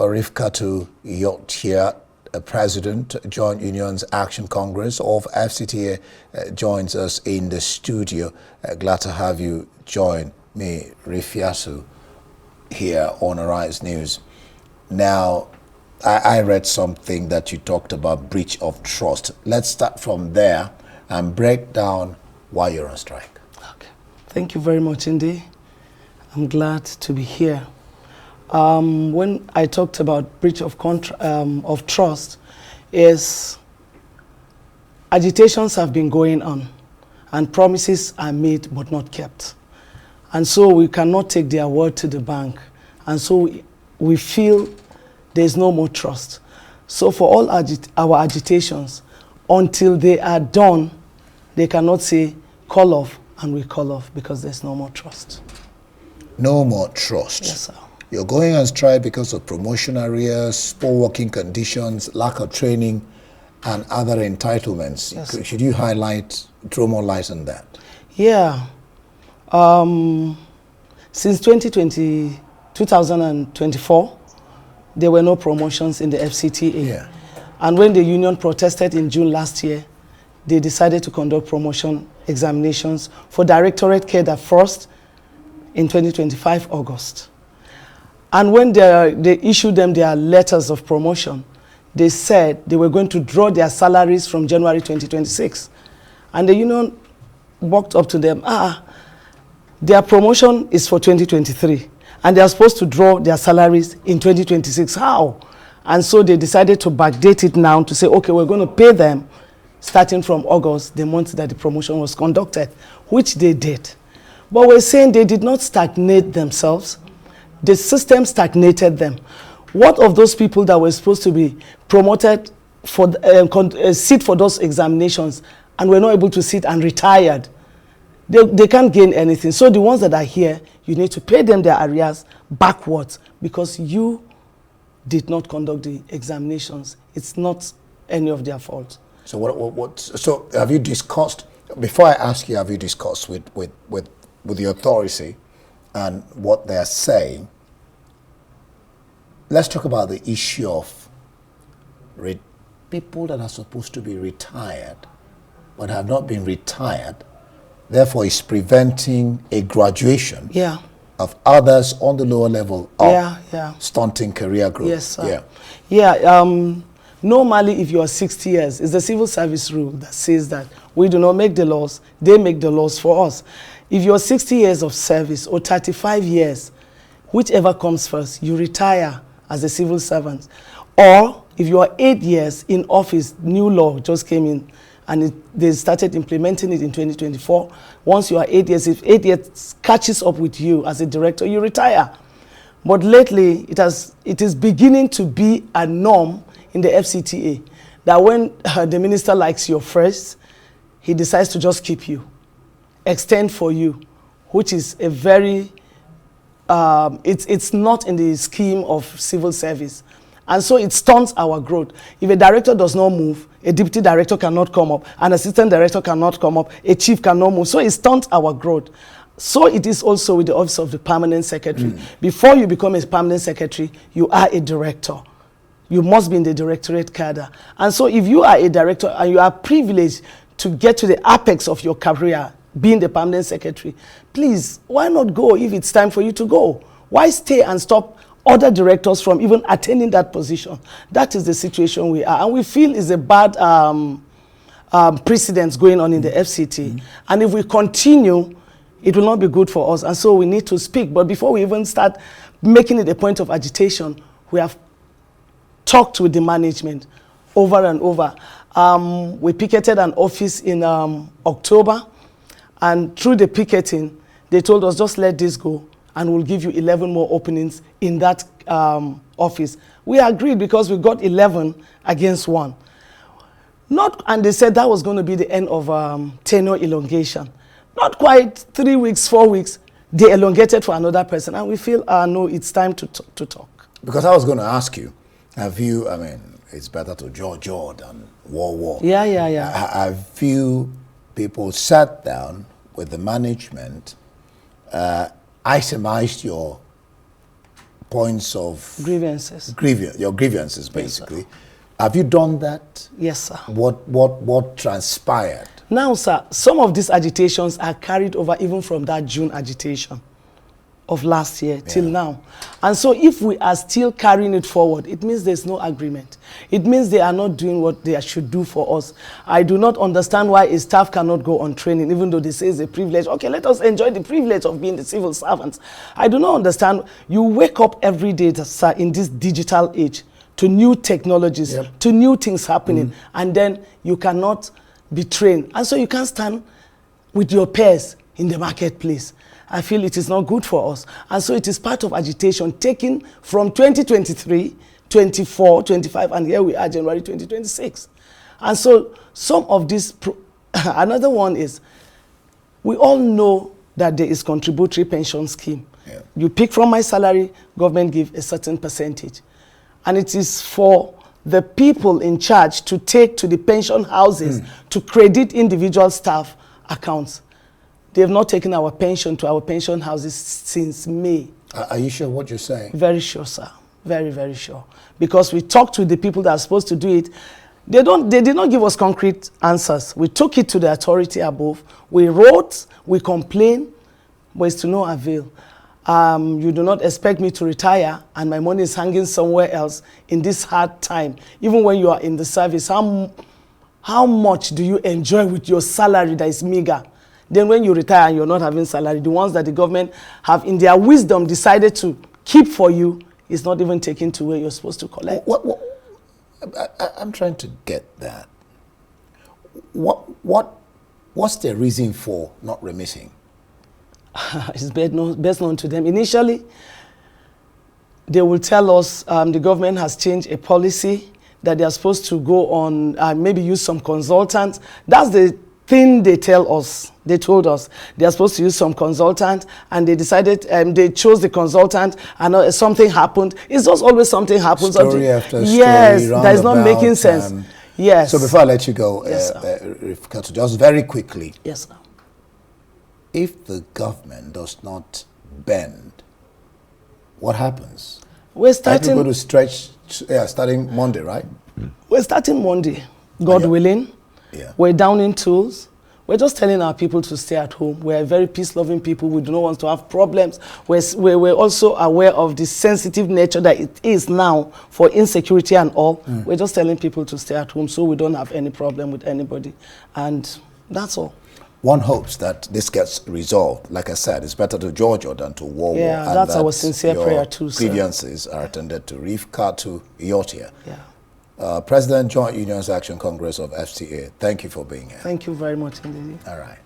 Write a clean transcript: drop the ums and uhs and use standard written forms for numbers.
Rifkatu Iortyer, President, Joint Unions Action Congress of FCTA, joins us in the studio. Glad to have you join me, Rifiasu, here on Arrears News. Now, I read something that you talked about, breach of trust. Let's start from there and break down why you're on strike. Okay. Thank you very much, Indy. I'm glad to be here. When I talked about breach of trust, is agitations have been going on and promises are made but not kept. And so we cannot take their word to the bank. And so we feel there's no more trust. So for all our agitations, until they are done, they cannot say call off and we call off because there's no more trust. No more trust. Yes, sir. You're going on strike because of promotion arrears, poor working conditions, lack of training, and other entitlements. Yes. Should you throw more light on that? Yeah. Since 2024, there were no promotions in the FCTA. Yeah. And when the union protested in June last year, they decided to conduct promotion examinations for directorate cadre first in 2025 August. And when they issued them their letters of promotion, they said they were going to draw their salaries from January 2026. And the union walked up to them, their promotion is for 2023, and they are supposed to draw their salaries in 2026. How? And so they decided to backdate it now to say, okay, we're going to pay them starting from August, the month that the promotion was conducted, which they did. But we're saying they did not stagnate themselves. The system stagnated them. What of those people that were supposed to be promoted for sit for those examinations and were not able to sit and retired? They can't gain anything. So the ones that are here, you need to pay them their arrears backwards because you did not conduct the examinations. It's not any of their fault. So so have you discussed, before I ask you, have you discussed with the authority and what they're saying? Let's talk about the issue of people that are supposed to be retired but have not been retired. Therefore, it's preventing a graduation of others on the lower level of stunting career growth. Yes, sir. Normally, if you are 60 years, it's the civil service rule that says that we do not make the laws, they make the laws for us. If you're 60 years of service or 35 years, whichever comes first, you retire as a civil servant. Or if you are 8 years in office, new law just came in and they started implementing it in 2024. Once you are 8 years, if 8 years catches up with you as a director, you retire. But lately, it is beginning to be a norm in the FCTA that when the minister likes you first, he decides to just keep you, extend for you, which is a very, it's not in the scheme of civil service. And so it stunts our growth. If a director does not move, a deputy director cannot come up, an assistant director cannot come up, a chief cannot move. So it stunts our growth. So it is also with the office of the permanent secretary. Before you become a permanent secretary, you are a director. You must be in the directorate cadre. And so if you are a director and you are privileged to get to the apex of your career, being the permanent secretary, please, why not go if it's time for you to go? Why stay and stop other directors from even attaining that position? That is the situation we are. And we feel is a bad precedent going on in the FCT. And if we continue, it will not be good for us. And so we need to speak. But before we even start making it a point of agitation, we have talked with the management over and over. We picketed an office in October. And through the picketing, they told us, just let this go, and we'll give you 11 more openings in that office. We agreed because we got 11 against 1. And they said that was going to be the end of tenure elongation. Not quite 3 weeks, 4 weeks, they elongated for another person. And we feel, no, it's time to talk. Because I was going to ask you, have you, it's better to jaw than war. Yeah. Have you people sat down with the management, itemized your points of grievances. Your grievances, basically. Yes, have you done that? Yes, sir. What transpired? Now, sir, some of these agitations are carried over even from that June agitation of last year till now. And so if we are still carrying it forward, it means there's no agreement. It means they are not doing what they should do for us. I do not understand why a staff cannot go on training, even though they say it's a privilege. Okay, let us enjoy the privilege of being the civil servants. I do not understand. You wake up every day, sir, in this digital age to new technologies, to new things happening, and then you cannot be trained. And so you can't stand with your peers in the marketplace. I feel it is not good for us. And so it is part of agitation taken from 2023, 24, 25, and here we are, January 2026. And so some of this, another one is, we all know that there is contributory pension scheme. You pick from my salary, government give a certain percentage. And it is for the people in charge to take to the pension houses to credit individual staff accounts. They have not taken our pension to our pension houses since May. Are you sure what you're saying? Very sure, sir. Very, very sure. Because we talked to the people that are supposed to do it. They did not give us concrete answers. We took it to the authority above. We wrote, we complained, but it's to no avail. You do not expect me to retire and my money is hanging somewhere else in this hard time. Even when you are in the service, how much do you enjoy with your salary that is meager? Then when you retire and you're not having salary, the ones that the government have in their wisdom decided to keep for you is not even taken to where you're supposed to collect. I'm trying to get that. What's the reason for not remitting? It's best known to them. Initially, they will tell us the government has changed a policy that they are supposed to go on, maybe use some consultants. That's the thing they tell us. They told us they are supposed to use some consultant, and they decided they chose the consultant, and something happened. It's just always something happens. Story after story. Yes, that is not making sense. Yes. So before I let you go, yes, just very quickly. Yes, sir. If the government does not bend, what happens? We're starting. Are you going to stretch? Starting Monday, right? We're starting Monday, God willing. Yeah. We're down in tools. We're just telling our people to stay at home. We're very peace-loving people. We do not want to have problems. We're also aware of the sensitive nature that it is now for insecurity and all. We're just telling people to stay at home so we don't have any problem with anybody. And that's all. One hopes that this gets resolved. Like I said, it's better to Georgia than to war. Yeah, and that's our sincere prayer too, sir. Grievances are attended to. Rivka to Iortyer. Yeah. President, Joint Unions Action Congress of FCTA, thank you for being here. Thank you very much indeed. All right.